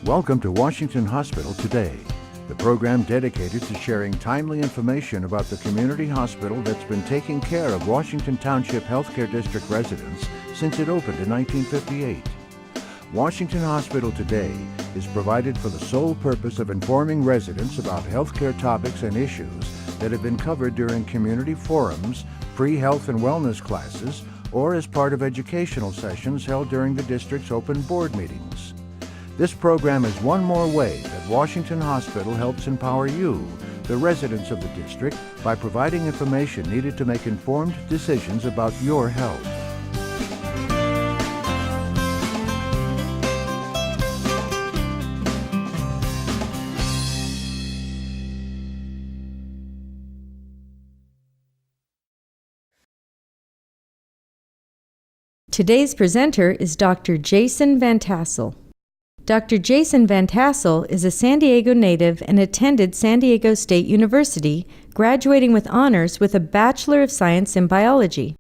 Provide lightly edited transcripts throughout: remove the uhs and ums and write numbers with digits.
Welcome to Washington Hospital Today, the program dedicated to sharing timely information about the community hospital that's been taking care of Washington Township Healthcare District residents since it opened in 1958. Washington Hospital Today is provided for the sole purpose of informing residents about healthcare topics and issues that have been covered during community forums, free health and wellness classes, or as part of educational sessions held during the district's open board meetings. This program is one more way that Washington Hospital helps empower you, the residents of the district, by providing information needed to make informed decisions about your health. Today's presenter is Dr. Jason Van Tassel. Dr. Jason Van Tassel is a San Diego native and attended San Diego State University, graduating with honors with a Bachelor of Science in Biology.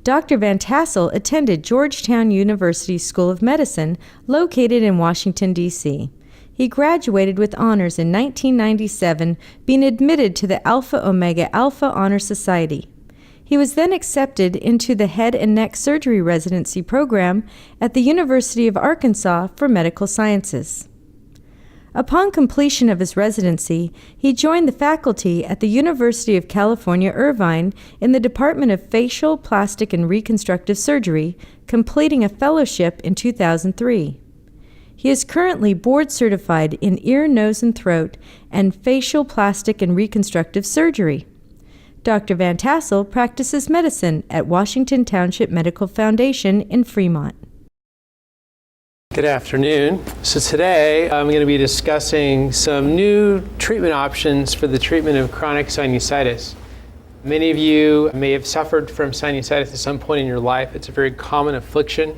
Dr. Van Tassel attended Georgetown University School of Medicine, located in Washington, D.C. He graduated with honors in 1997, being admitted to the Alpha Omega Alpha Honor Society. He was then accepted into the Head and Neck Surgery Residency program at the University of Arkansas for Medical Sciences. Upon completion of his residency, he joined the faculty at the University of California, Irvine in the Department of Facial, Plastic, and Reconstructive Surgery, completing a fellowship in 2003. He is currently board certified in ear, nose, and throat and facial, plastic, and reconstructive surgery. Dr. Van Tassel practices medicine at Washington Township Medical Foundation in Fremont. Good afternoon. So today I'm going to be discussing some new treatment options for the treatment of chronic sinusitis. Many of you may have suffered from sinusitis at some point in your life. It's a very common affliction.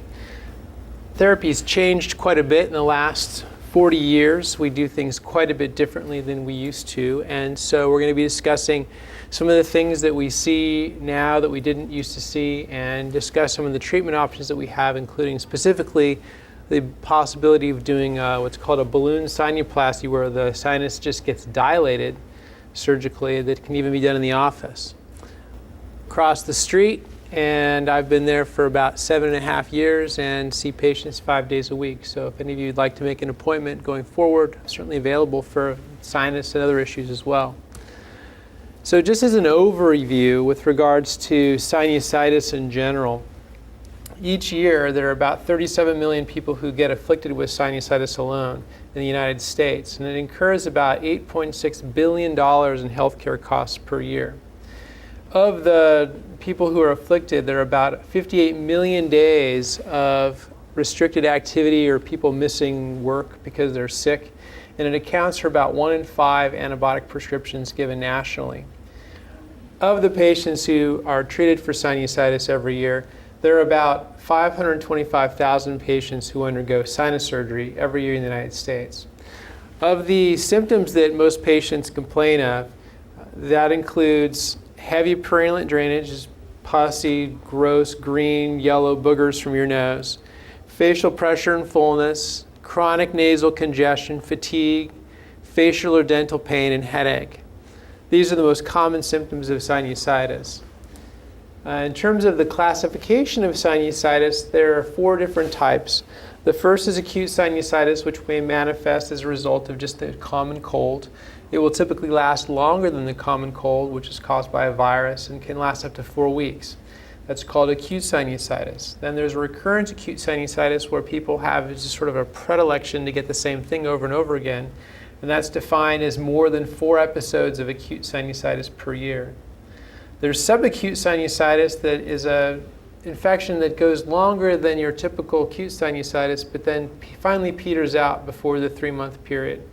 Therapy's changed quite a bit in the last 40 years. We do things quite a bit differently than we used to, and so we're going to be discussing some of the things that we see now that we didn't used to see, and discuss some of the treatment options that we have, including specifically the possibility of doing what's called a balloon sinuplasty, where the sinus just gets dilated surgically, that can even be done in the office. Across the street, and I've been there for about 7.5 years and see patients 5 days a week. So if any of you would like to make an appointment going forward, I'm certainly available for sinus and other issues as well. So just as an overview with regards to sinusitis in general, each year there are about 37 million people who get afflicted with sinusitis alone in the United States, and it incurs about $8.6 billion in healthcare costs per year. Of the people who are afflicted, there are about 58 million days of restricted activity or people missing work because they're sick, and it accounts for about 1 in 5 antibiotic prescriptions given nationally. Of the patients who are treated for sinusitis every year, there are about 525,000 patients who undergo sinus surgery every year in the United States. Of the symptoms that most patients complain of, that includes heavy purulent drainage, pussy, gross, green, yellow boogers from your nose, facial pressure and fullness, chronic nasal congestion, fatigue, facial or dental pain, and headache. These are the most common symptoms of sinusitis. In terms of the classification of sinusitis, there are 4 different types. The first is acute sinusitis, which may manifest as a result of just a common cold. It will typically last longer than the common cold, which is caused by a virus, and can last up to 4 weeks. That's called acute sinusitis. Then there's recurrent acute sinusitis, where people have just sort of a predilection to get the same thing over and over again, and that's defined as more than 4 episodes of acute sinusitis per year. There's subacute sinusitis, that is an infection that goes longer than your typical acute sinusitis, but then finally peters out before the 3-month period.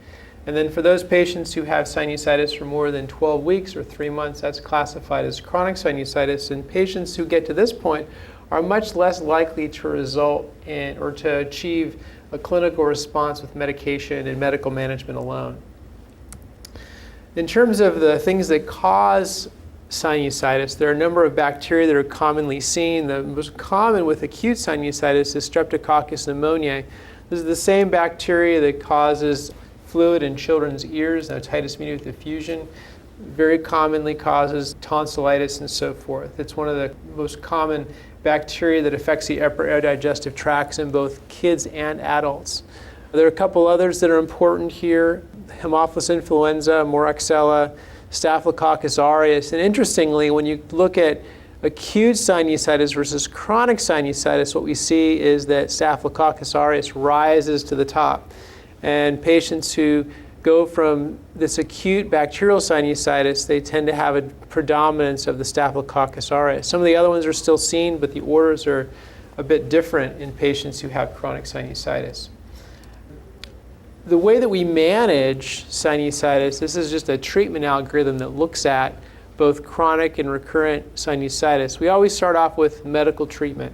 And then for those patients who have sinusitis for more than 12 weeks or 3 months, that's classified as chronic sinusitis. And patients who get to this point are much less likely to result in or to achieve a clinical response with medication and medical management alone. In terms of the things that cause sinusitis, there are a number of bacteria that are commonly seen. The most common with acute sinusitis is Streptococcus pneumoniae. This is the same bacteria that causes fluid in children's ears, otitis media with effusion, very commonly causes tonsillitis and so forth. It's one of the most common bacteria that affects the upper air digestive tracts in both kids and adults. There are a couple others that are important here: Haemophilus influenza, Moraxella, Staphylococcus aureus. And interestingly, when you look at acute sinusitis versus chronic sinusitis, what we see is that Staphylococcus aureus rises to the top. And patients who go from this acute bacterial sinusitis, they tend to have a predominance of the Staphylococcus aureus. Some of the other ones are still seen, but the orders are a bit different in patients who have chronic sinusitis. The way that we manage sinusitis, this is just a treatment algorithm that looks at both chronic and recurrent sinusitis. We always start off with medical treatment.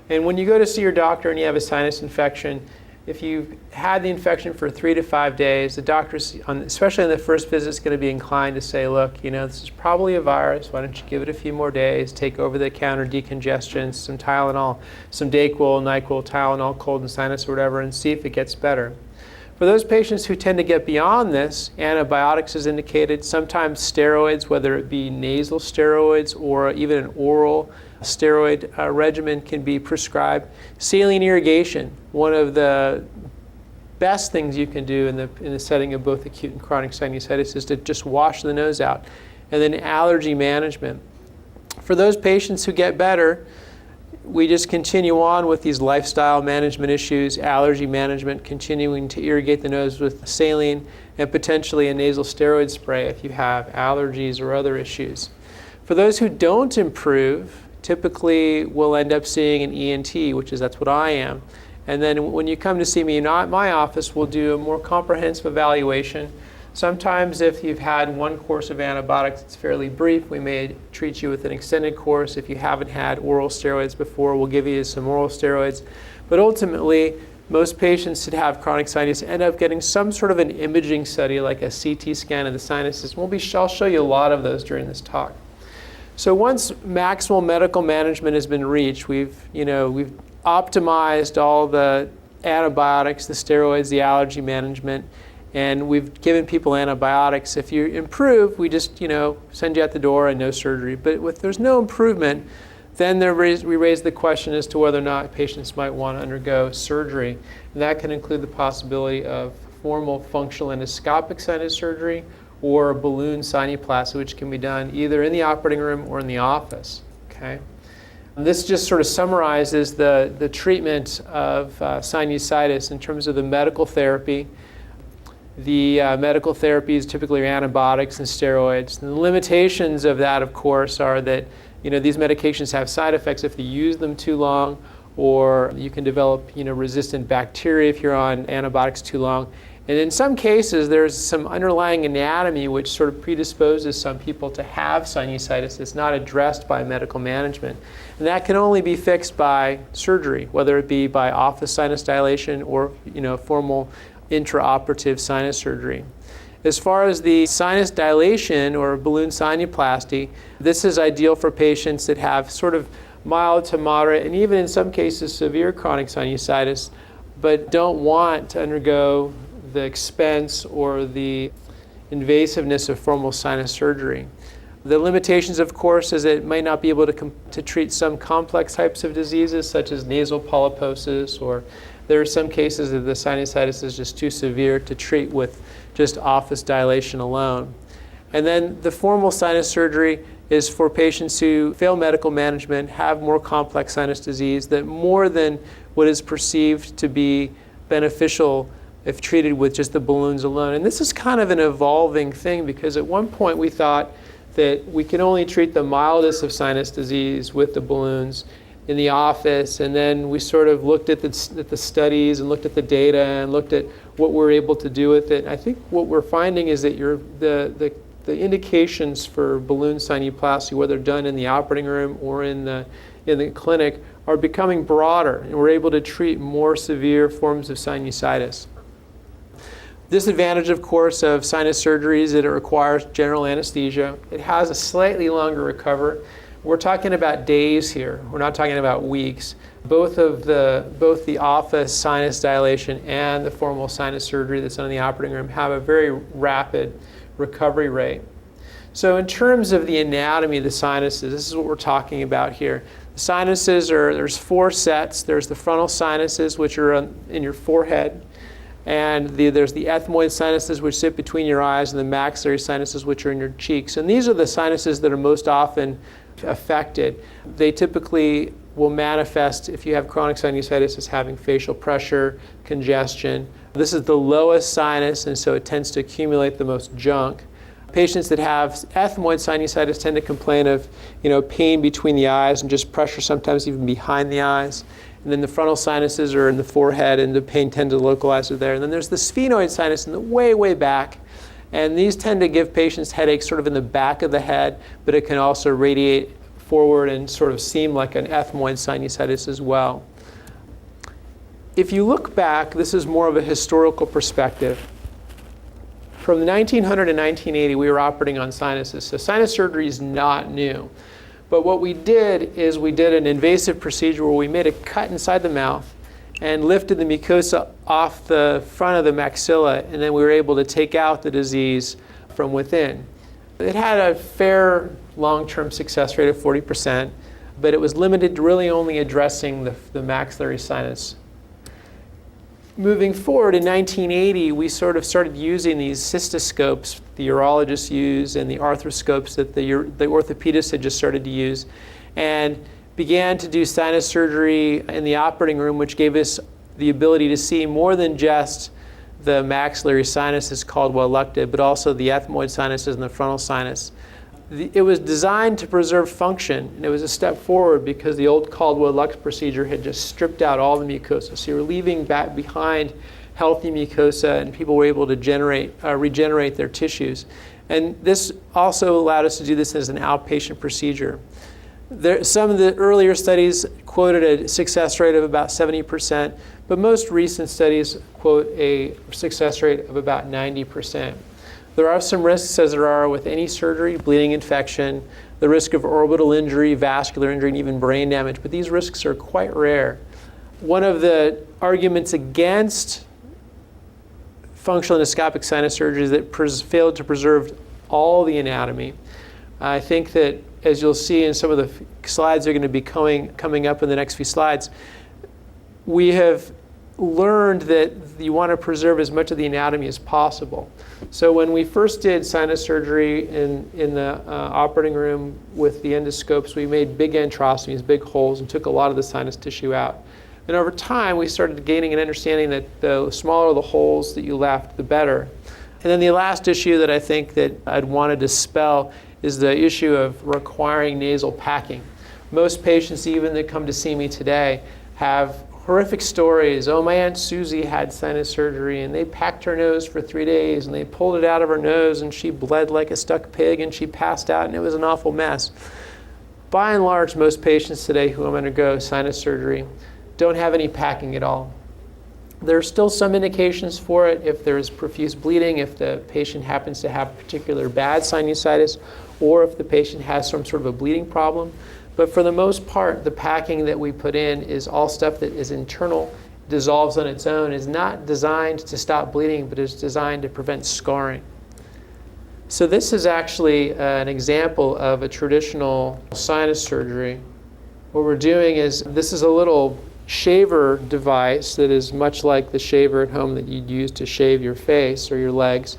And when you go to see your doctor and you have a sinus infection, if you've had the infection for 3 to 5 days, the doctor, especially in the first visit, is going to be inclined to say, look, this is probably a virus. Why don't you give it a few more days, take over-the-counter decongestants, some Tylenol, some Dayquil, NyQuil, Tylenol, cold and sinus or whatever, and see if it gets better. For those patients who tend to get beyond this, antibiotics is indicated, sometimes steroids, whether it be nasal steroids or even an oral steroid regimen can be prescribed. Saline irrigation, one of the best things you can do in the setting of both acute and chronic sinusitis is to just wash the nose out. And then allergy management. For those patients who get better, we just continue on with these lifestyle management issues, allergy management, continuing to irrigate the nose with saline and potentially a nasal steroid spray if you have allergies or other issues. For those who don't improve, typically we'll end up seeing an ENT, that's what I am. And then when you come to see me in my office, we'll do a more comprehensive evaluation. Sometimes if you've had one course of antibiotics, it's fairly brief, we may treat you with an extended course. If you haven't had oral steroids before, we'll give you some oral steroids. But ultimately, most patients that have chronic sinus end up getting some sort of an imaging study, like a CT scan of the sinuses. I'll show you a lot of those during this talk. So once maximal medical management has been reached, we've optimized all the antibiotics, the steroids, the allergy management, and we've given people antibiotics. If you improve, we just send you out the door and no surgery. But if there's no improvement, then we raise the question as to whether or not patients might want to undergo surgery. And that can include the possibility of formal functional endoscopic sinus surgery or balloon sinuplasty, which can be done either in the operating room or in the office. Okay? This just sort of summarizes the treatment of sinusitis in terms of the medical therapy. The medical therapies typically are antibiotics and steroids. And the limitations of that, of course, are that these medications have side effects if you use them too long, or you can develop resistant bacteria if you're on antibiotics too long. And in some cases, there's some underlying anatomy which sort of predisposes some people to have sinusitis that's not addressed by medical management. And that can only be fixed by surgery, whether it be by office sinus dilation or formal intraoperative sinus surgery. As far as the sinus dilation or balloon sinuplasty, this is ideal for patients that have sort of mild to moderate and even in some cases severe chronic sinusitis, but don't want to undergo the expense or the invasiveness of formal sinus surgery. The limitations, of course, is it might not be able to treat some complex types of diseases such as nasal polyposis, or there are some cases that the sinusitis is just too severe to treat with just office dilation alone. And then the formal sinus surgery is for patients who fail medical management, have more complex sinus disease, that more than what is perceived to be beneficial if treated with just the balloons alone. And this is kind of an evolving thing, because at one point we thought that we can only treat the mildest of sinus disease with the balloons in the office, and then we sort of looked at the studies and looked at the data and looked at what we're able to do with it. I think what we're finding is that the indications for balloon sinuplasty, whether done in the operating room or in the clinic, are becoming broader, and we're able to treat more severe forms of sinusitis. Disadvantage, of course, of sinus surgery is that it requires general anesthesia. It has a slightly longer recovery. We're talking about days here. We're not talking about weeks. both the office sinus dilation and the formal sinus surgery that's done in the operating room have a very rapid recovery rate. So in terms of the anatomy of the sinuses, this is what we're talking about here. The sinuses there's 4 sets. There's the frontal sinuses, which are in your forehead. And there's the ethmoid sinuses, which sit between your eyes, and the maxillary sinuses, which are in your cheeks. And these are the sinuses that are most often affected. They typically will manifest, if you have chronic sinusitis, as having facial pressure, congestion. This is the lowest sinus, and so it tends to accumulate the most junk. Patients that have ethmoid sinusitis tend to complain of, pain between the eyes and just pressure, sometimes even behind the eyes. And then the frontal sinuses are in the forehead, and the pain tends to localize there. And then there's the sphenoid sinus in the way, way back. And these tend to give patients headaches sort of in the back of the head, but it can also radiate forward and sort of seem like an ethmoid sinusitis as well. If you look back, this is more of a historical perspective. From 1900 to 1980, we were operating on sinuses. So sinus surgery is not new. But what we did is we did an invasive procedure where we made a cut inside the mouth and lifted the mucosa off the front of the maxilla, and then we were able to take out the disease from within. It had a fair long-term success rate of 40%, but it was limited to really only addressing the maxillary sinus. Moving forward, in 1980, we sort of started using these cystoscopes the urologists use and the arthroscopes that the orthopedists had just started to use, and began to do sinus surgery in the operating room, which gave us the ability to see more than just the maxillary sinuses called Wallucta, but also the ethmoid sinuses and the frontal sinus. It was designed to preserve function, and it was a step forward because the old Caldwell-Lux procedure had just stripped out all the mucosa. So you were leaving back behind healthy mucosa, and people were able to regenerate their tissues. And this also allowed us to do this as an outpatient procedure. Some of the earlier studies quoted a success rate of about 70%, but most recent studies quote a success rate of about 90%. There are some risks, as there are with any surgery: bleeding, infection, the risk of orbital injury, vascular injury, and even brain damage, but these risks are quite rare. One of the arguments against functional endoscopic sinus surgery is that it failed to preserve all the anatomy. I think that, as you'll see in some of the slides that are going to be coming up in the next few slides, we have learned that you want to preserve as much of the anatomy as possible. So when we first did sinus surgery in the operating room with the endoscopes, we made big enterostomies, big holes, and took a lot of the sinus tissue out. And over time, we started gaining an understanding that the smaller the holes that you left, the better. And then the last issue that I think that I'd want to dispel is the issue of requiring nasal packing. Most patients, even that come to see me today, have horrific stories. Oh, my Aunt Susie had sinus surgery, and they packed her nose for 3 days, and they pulled it out of her nose, and she bled like a stuck pig, and she passed out, and it was an awful mess. By and large, most patients today who undergo sinus surgery don't have any packing at all. There are still some indications for it if there's profuse bleeding, if the patient happens to have particular bad sinusitis, or if the patient has some sort of a bleeding problem. But for the most part, the packing that we put in is all stuff that is internal, dissolves on its own, is not designed to stop bleeding, but is designed to prevent scarring. So this is actually an example of a traditional sinus surgery. What we're doing is, this is a little shaver device that is much like the shaver at home that you'd use to shave your face or your legs,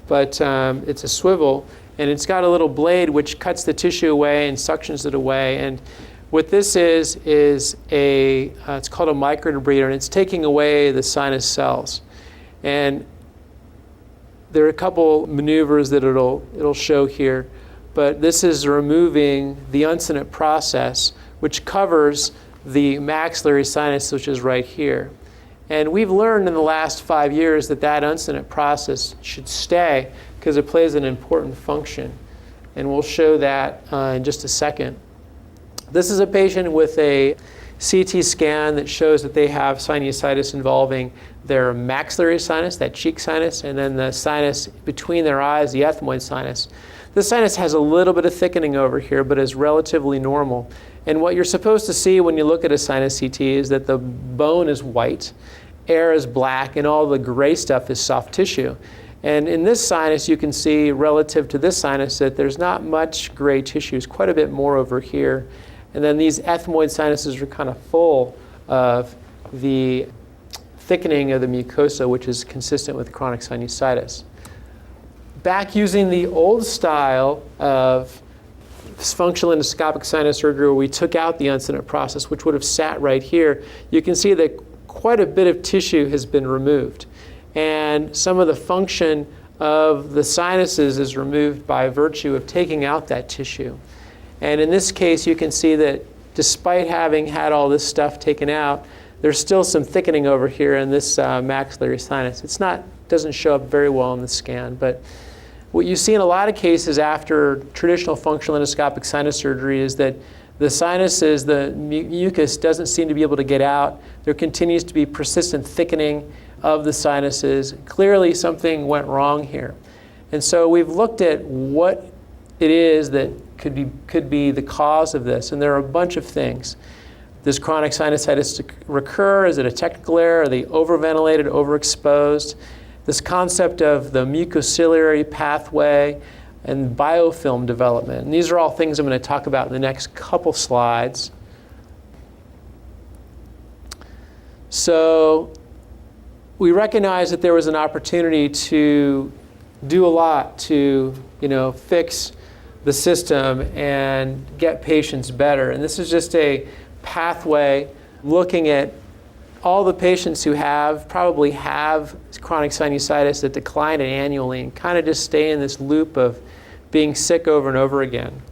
but it's a swivel, and it's got a little blade which cuts the tissue away and suctions it away. And what this is it's called a microdebrider, and it's taking away the sinus cells. And there are a couple maneuvers that it'll show here, but this is removing the uncinate process, which covers the maxillary sinus, which is right here. And we've learned in the last 5 years that uncinate process should stay because it plays an important function. And we'll show that in just a second. This is a patient with a CT scan that shows that they have sinusitis involving their maxillary sinus, that cheek sinus, and then the sinus between their eyes, the ethmoid sinus. The sinus has a little bit of thickening over here, but is relatively normal. And what you're supposed to see when you look at a sinus CT is that the bone is white, air is black, and all the gray stuff is soft tissue. And in this sinus, you can see relative to this sinus that there's not much gray tissue. It's quite a bit more over here. And then these ethmoid sinuses are kind of full of the thickening of the mucosa, which is consistent with chronic sinusitis. Back using the old style of functional endoscopic sinus surgery, where we took out the uncinate process, which would have sat right here, you can see that quite a bit of tissue has been removed. And some of the function of the sinuses is removed by virtue of taking out that tissue. And in this case, you can see that despite having had all this stuff taken out, there's still some thickening over here in this maxillary sinus. Doesn't show up very well in the scan, but what you see in a lot of cases after traditional functional endoscopic sinus surgery is that the sinuses, the mucus doesn't seem to be able to get out. There continues to be persistent thickening of the sinuses. Clearly something went wrong here. And so we've looked at what it is that could be the cause of this, and there are a bunch of things. Does chronic sinusitis recur? Is it a technical error? Are they overventilated, overexposed? This concept of the mucociliary pathway and biofilm development. And these are all things I'm going to talk about in the next couple slides. So we recognize that there was an opportunity to do a lot to, fix the system and get patients better. And this is just a pathway looking at all the patients who probably have chronic sinusitis that decline annually and kind of just stay in this loop of being sick over and over again.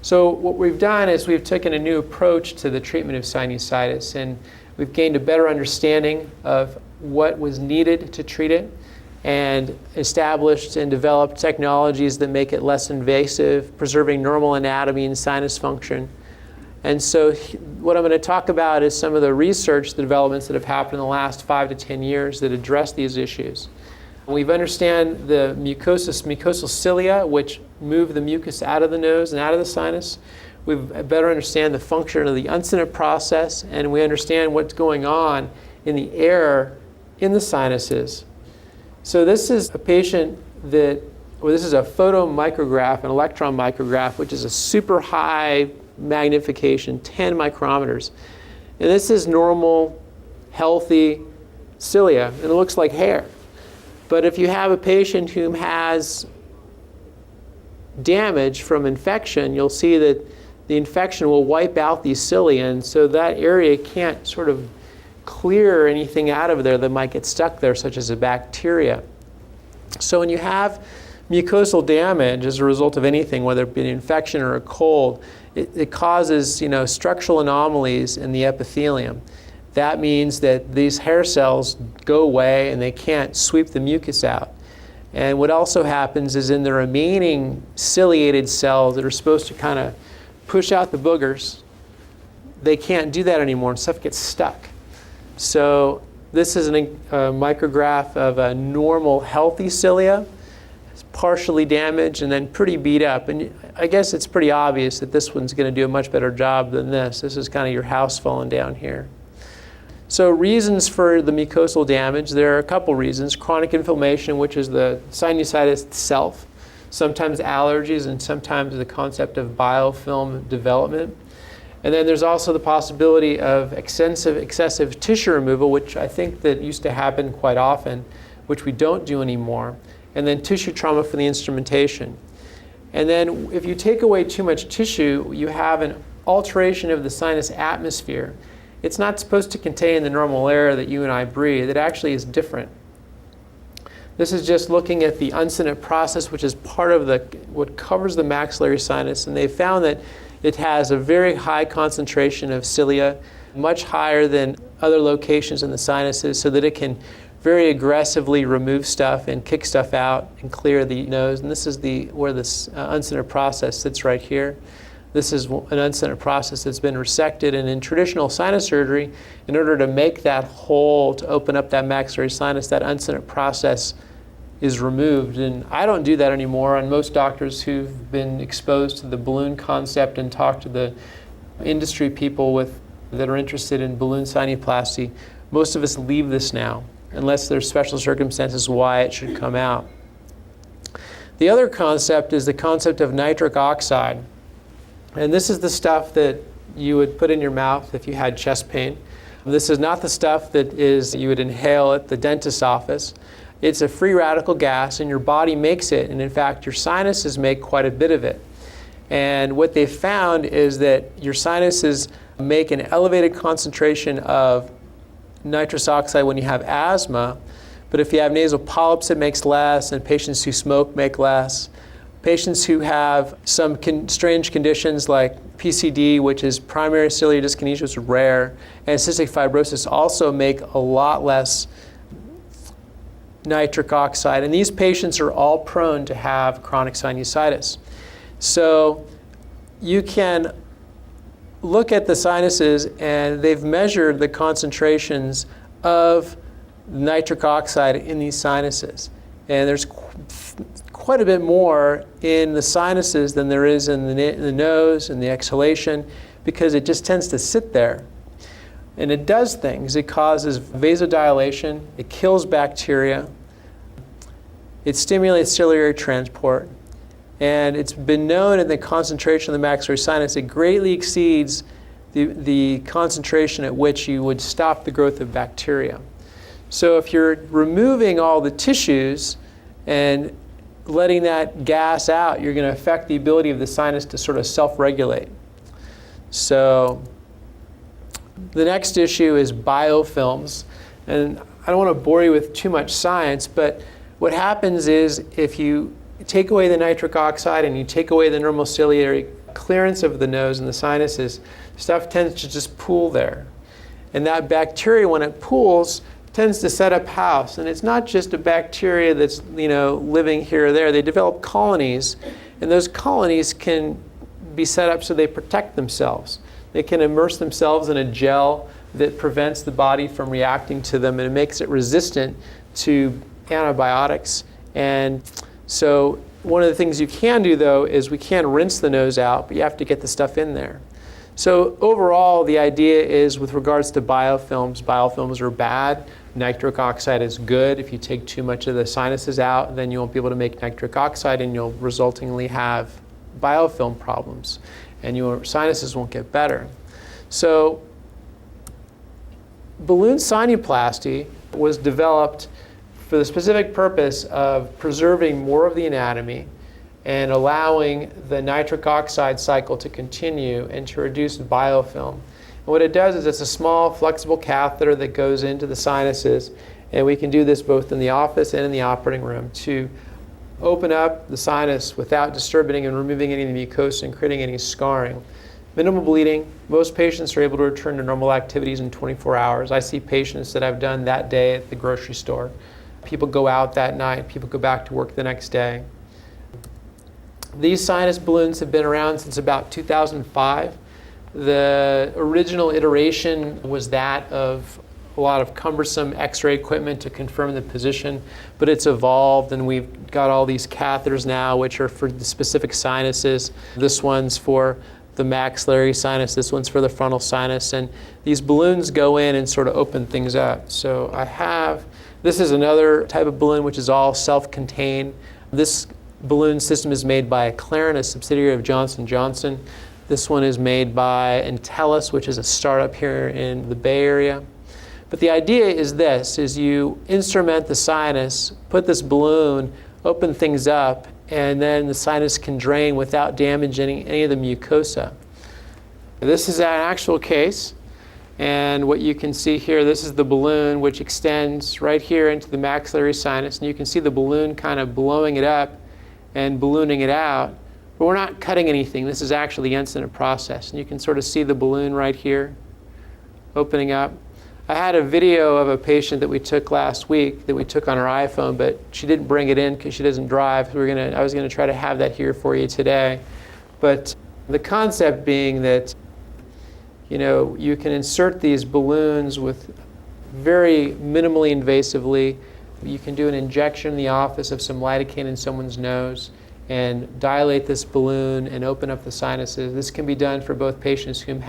So what we've done is we've taken a new approach to the treatment of sinusitis, and we've gained a better understanding of what was needed to treat it and established and developed technologies that make it less invasive, preserving normal anatomy and sinus function. And so what I'm going to talk about is some of the research, the developments that have happened in the last 5 to 10 years that address these issues. We understand the mucosal cilia, which move the mucus out of the nose and out of the sinus. We better understand the function of the uncinate process, and we understand what's going on in the air in the sinuses. So this is a patient this is a photomicrograph, an electron micrograph, which is a super high magnification, 10 micrometers. And this is normal, healthy cilia, and it looks like hair. But if you have a patient who has damage from infection, you'll see that the infection will wipe out these cilia, and so that area can't sort of clear anything out of there that might get stuck there, such as a bacteria. So when you have mucosal damage as a result of anything, whether it be an infection or a cold, it causes structural anomalies in the epithelium. That means that these hair cells go away and they can't sweep the mucus out. And what also happens is in the remaining ciliated cells that are supposed to kind of push out the boogers, they can't do that anymore and stuff gets stuck. So this is a micrograph of a normal healthy cilia. Partially damaged and then pretty beat up. And I guess it's pretty obvious that this one's going to do a much better job than this. This is kind of your house falling down here. So reasons for the mucosal damage, there are a couple reasons. Chronic inflammation, which is the sinusitis itself, sometimes allergies, and sometimes the concept of biofilm development. And then there's also the possibility of excessive tissue removal, which I think that used to happen quite often, which we don't do anymore. And then tissue trauma for the instrumentation. And then if you take away too much tissue, you have an alteration of the sinus atmosphere. It's not supposed to contain the normal air that you and I breathe. It actually is different. This is just looking at the uncinate process, which is part of what covers the maxillary sinus. And they found that it has a very high concentration of cilia, much higher than other locations in the sinuses, so that it can very aggressively remove stuff and kick stuff out and clear the nose. And this is where this uncinate process sits right here. This is an uncentered process that's been resected, and in traditional sinus surgery, in order to make that hole, to open up that maxillary sinus, that uncentered process is removed. And I don't do that anymore, and most doctors who've been exposed to the balloon concept and talk to the industry people that are interested in balloon sinuplasty, most of us leave this now, unless there's special circumstances why it should come out. The other concept is the concept of nitric oxide. And this is the stuff that you would put in your mouth if you had chest pain. This is not the stuff that you would inhale at the dentist's office. It's a free radical gas, and your body makes it. And in fact, your sinuses make quite a bit of it. And what they found is that your sinuses make an elevated concentration of nitrous oxide when you have asthma, but if you have nasal polyps, it makes less, and patients who smoke make less. Patients who have some strange conditions like PCD, which is primary ciliary dyskinesia, which is rare, and cystic fibrosis also make a lot less nitric oxide. And these patients are all prone to have chronic sinusitis. So you can look at the sinuses, and they've measured the concentrations of nitric oxide in these sinuses. And there's quite a bit more in the sinuses than there is in the nose and the exhalation, because it just tends to sit there. And it does things. It causes vasodilation. It kills bacteria. It stimulates ciliary transport. And it's been known in the concentration of the maxillary sinus, it greatly exceeds the concentration at which you would stop the growth of bacteria. So if you're removing all the tissues and letting that gas out, you're going to affect the ability of the sinus to sort of self-regulate. So the next issue is biofilms. And I don't want to bore you with too much science, but what happens is if you take away the nitric oxide and you take away the normal ciliary clearance of the nose and the sinuses, stuff tends to just pool there. And that bacteria, when it pools, tends to set up house. And it's not just a bacteria that's living here or there. They develop colonies, and those colonies can be set up so they protect themselves. They can immerse themselves in a gel that prevents the body from reacting to them, and it makes it resistant to antibiotics. And so one of the things you can do, though, is we can rinse the nose out, but you have to get the stuff in there. So overall, the idea is with regards to biofilms are bad. Nitric oxide is good. If you take too much of the sinuses out, then you won't be able to make nitric oxide, and you'll resultingly have biofilm problems, and your sinuses won't get better. So balloon sinuplasty was developed for the specific purpose of preserving more of the anatomy and allowing the nitric oxide cycle to continue and to reduce biofilm. And what it does is it's a small flexible catheter that goes into the sinuses, and we can do this both in the office and in the operating room to open up the sinus without disturbing and removing any of the mucosa and creating any scarring. Minimal bleeding. Most patients are able to return to normal activities in 24 hours. I see patients that I've done that day at the grocery store. People go out that night. People go back to work the next day. These sinus balloons have been around since about 2005. The original iteration was that of a lot of cumbersome X-ray equipment to confirm the position, but it's evolved, and we've got all these catheters now which are for the specific sinuses. This one's for the maxillary sinus, this one's for the frontal sinus, and these balloons go in and sort of open things up. So this is another type of balloon which is all self-contained. This balloon system is made by Clarin, a subsidiary of Johnson & Johnson. This one is made by Intellis, which is a startup here in the Bay Area. But the idea is this, is you instrument the sinus, put this balloon, open things up, and then the sinus can drain without damaging any of the mucosa. This is an actual case, and what you can see here, this is the balloon which extends right here into the maxillary sinus, and you can see the balloon kind of blowing it up and ballooning it out. But we're not cutting anything. This is actually the incident process. And you can sort of see the balloon right here opening up. I had a video of a patient that we took last week that we took on our iPhone, but she didn't bring it in because she doesn't drive. I was going to try to have that here for you today. But The concept being that you can insert these balloons with very minimally invasively. You can do an injection in the office of some lidocaine in someone's nose and dilate this balloon and open up the sinuses. This can be done for both patients who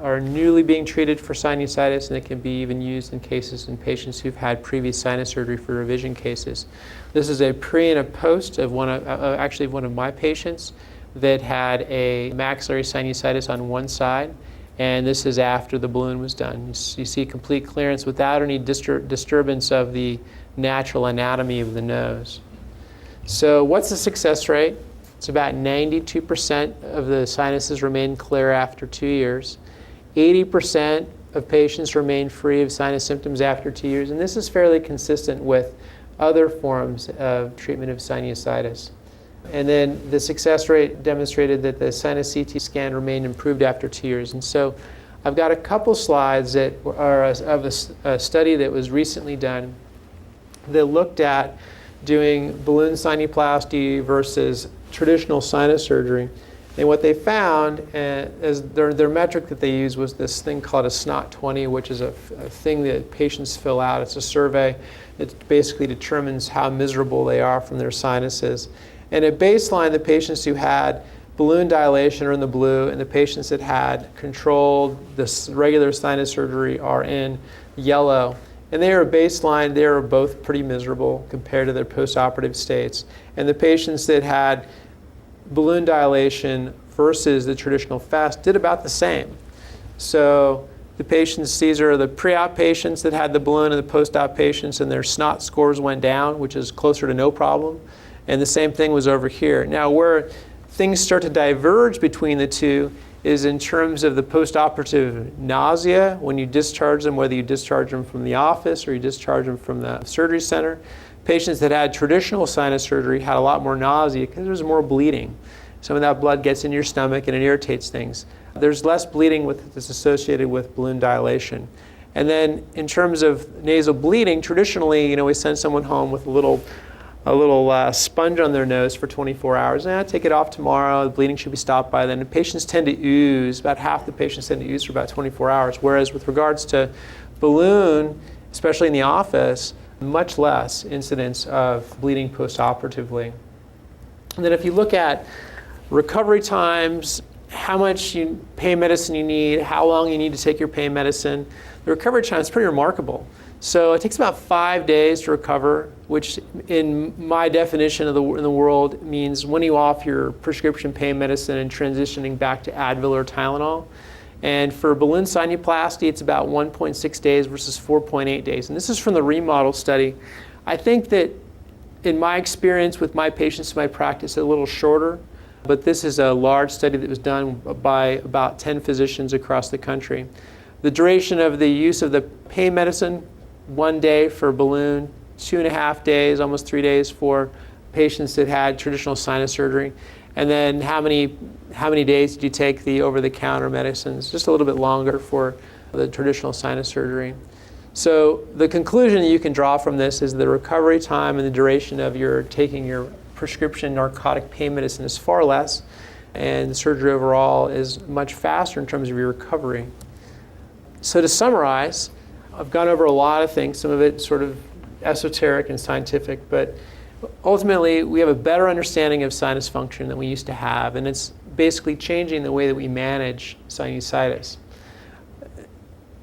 are newly being treated for sinusitis, and it can be even used in patients who've had previous sinus surgery for revision cases. This is a pre and a post of one of my patients that had a maxillary sinusitis on one side, and this is after the balloon was done. You see complete clearance without any disturbance of the natural anatomy of the nose. So what's the success rate? It's about 92% of the sinuses remain clear after 2 years. 80% of patients remain free of sinus symptoms after 2 years, and this is fairly consistent with other forms of treatment of sinusitis. And then the success rate demonstrated that the sinus CT scan remained improved after 2 years. And so I've got a couple slides that are of a study that was recently done that looked at doing balloon sinuplasty versus traditional sinus surgery. And what they found, as their metric that they used was this thing called a SNOT 20, which is a thing that patients fill out. It's a survey that basically determines how miserable they are from their sinuses. And at baseline, the patients who had balloon dilation are in the blue, and the patients that had controlled this regular sinus surgery are in yellow. And they are baseline, they are both pretty miserable compared to their postoperative states. And the patients that had balloon dilation versus the traditional FAST did about the same. So the patients, these are the pre-op patients that had the balloon and the post-op patients, and their SNOT scores went down, which is closer to no problem. And the same thing was over here. Now, where things start to diverge between the two is in terms of the postoperative nausea when you discharge them, whether you discharge them from the office or you discharge them from the surgery center. Patients that had traditional sinus surgery had a lot more nausea because there's more bleeding. Some of that blood gets in your stomach and it irritates things. There's less bleeding that's associated with balloon dilation. And then in terms of nasal bleeding, traditionally, we send someone home with a little sponge on their nose for 24 hours. Take it off tomorrow. The bleeding should be stopped by then. And patients tend to ooze. About half the patients tend to ooze for about 24 hours. Whereas with regards to balloon, especially in the office, much less incidence of bleeding postoperatively. And then if you look at recovery times, how much pain medicine you need, how long you need to take your pain medicine, the recovery time is pretty remarkable. So it takes about 5 days to recover, which in my definition in the world means weaning off your prescription pain medicine and transitioning back to Advil or Tylenol. And for balloon sinuplasty, it's about 1.6 days versus 4.8 days. And this is from the remodel study. I think that in my experience with my patients in my practice, a little shorter, but this is a large study that was done by about 10 physicians across the country. The duration of the use of the pain medicine, 1 day for balloon, 2.5 days, almost 3 days for patients that had traditional sinus surgery. And then how many days did you take the over-the-counter medicines? Just a little bit longer for the traditional sinus surgery. So the conclusion that you can draw from this is the recovery time and the duration of taking your prescription narcotic pain medicine is far less, and the surgery overall is much faster in terms of your recovery. So to summarize, I've gone over a lot of things, some of it sort of esoteric and scientific, but ultimately we have a better understanding of sinus function than we used to have, and it's basically changing the way that we manage sinusitis.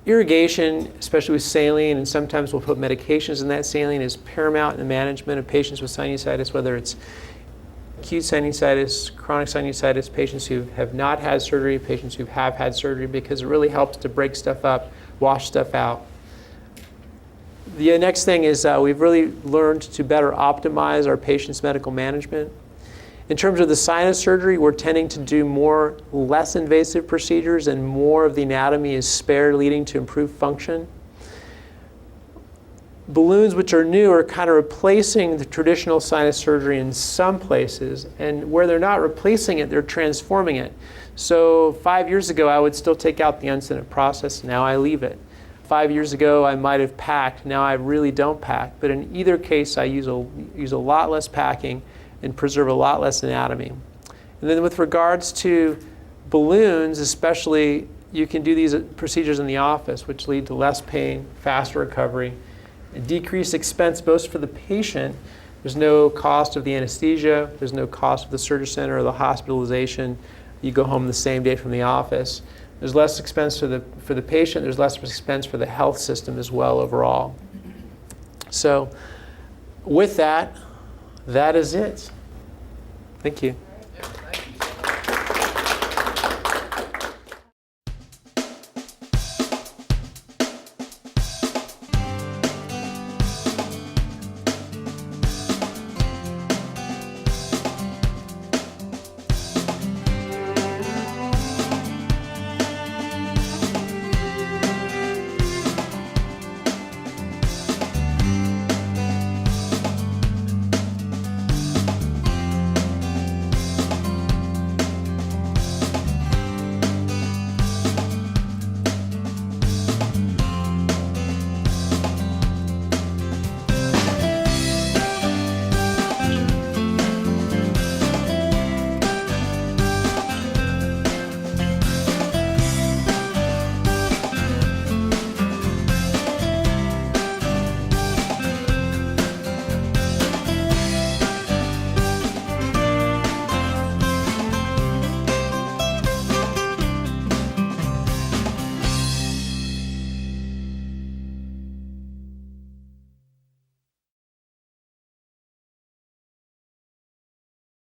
Irrigation, especially with saline, and sometimes we'll put medications in that saline, is paramount in the management of patients with sinusitis, whether it's acute sinusitis, chronic sinusitis, patients who have not had surgery, patients who have had surgery, because it really helps to break stuff up, wash stuff out. The next thing is we've really learned to better optimize our patients' medical management. In terms of the sinus surgery, we're tending to do more less invasive procedures, and more of the anatomy is spared, leading to improved function. Balloons, which are new, are kind of replacing the traditional sinus surgery in some places, and where they're not replacing it, they're transforming it. So 5 years ago, I would still take out the uncinate process. Now I leave it. 5 years ago, I might have packed. Now I really don't pack. But in either case, I use a lot less packing and preserve a lot less anatomy. And then with regards to balloons, especially, you can do these procedures in the office, which lead to less pain, faster recovery, and decreased expense both for the patient. There's no cost of the anesthesia. There's no cost of the surgery center or the hospitalization. You go home the same day from the office. There's less expense for the patient. There's less expense for the health system as well overall. So with that, that is it. Thank you.